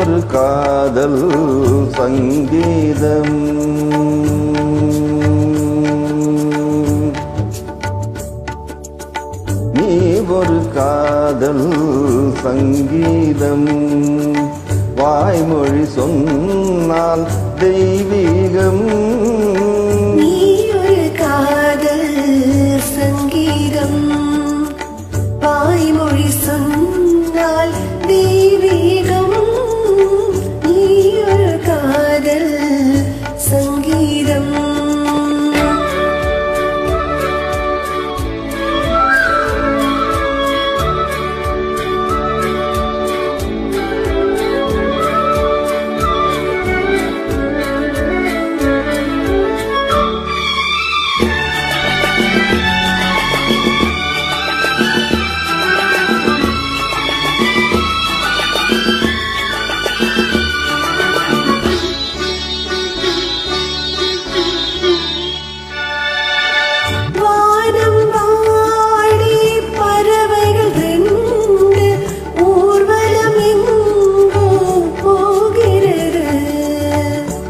ஒரு காதல் சங்கீதம். நீ ஒரு காதல் சங்கீதம். வாய்மொழி சொன்னால் தெய்வீகம். நீ ஒரு காதல் சங்கீதம். வாய்மொழி சொன்னால் தெய்வீகம். நீ ஒரு காதல் சங்கீதம்.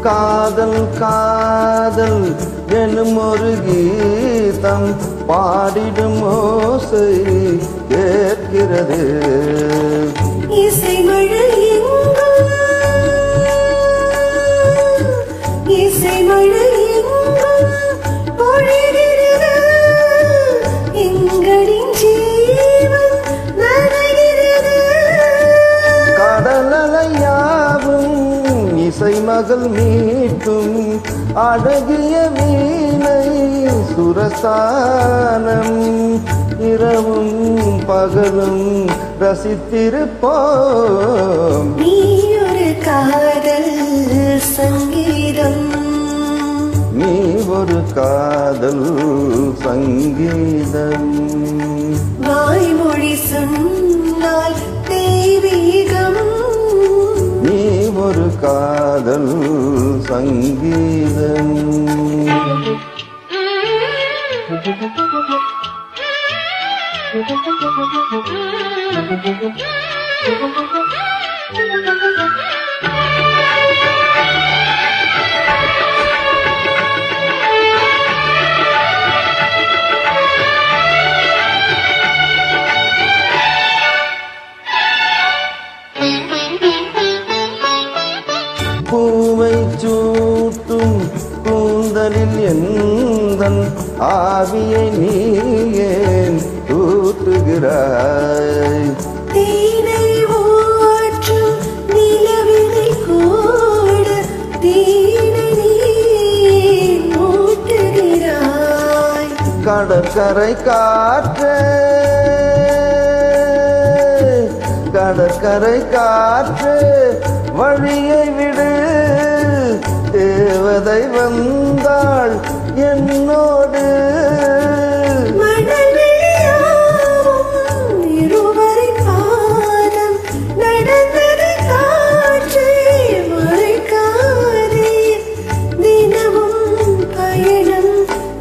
காதல் காதல் எனும் ஒரு கீதம் பாடிடும் ஓசை கேட்கிறது. இசை மழை எங்கும், இசை மழை எங்கும் பொழிகிறது. எங்களின் ஜீவன் நனைகிறது. கடலையாவும் இசை மகள் மீட்டும் அழகிய வீணை சுரசானம். இரவும் பகலும் ரசித்திருப்போம். நீ ஒரு காதல் சங்கீதம். நீ ஒரு காதல் சங்கீதம். வாய்மொழி சொன்னால் தெய்வீகம். நீ ஒரு காதல் சங்கீதம். பூவை சூட்டும் கூந்தலில் எந்தன் ஆவியை நீ ஏன் ஊற்றுகிறாய்? தேனை ஊற்றும் நிலவினை கூட தேனை நீ ஊற்றுகிறாய். கடற்கரை காற்றே, கடற்கரை காற்றே வழியை விடு. தேவதை வந்தாள் என்னோடு. இருவரின் பாதம் நடந்தது காற்றே மறைக்காதே. தினமும் பயணம்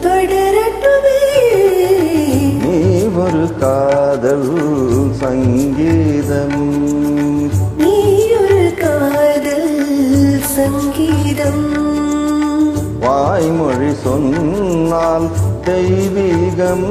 தொடரட்டுமே. நீ ஒரு காதல் சங்கீதம். நீ ஒரு காதல் சங்கீதம். வாய்மொழி சொன்னால் தெய்வீகம்.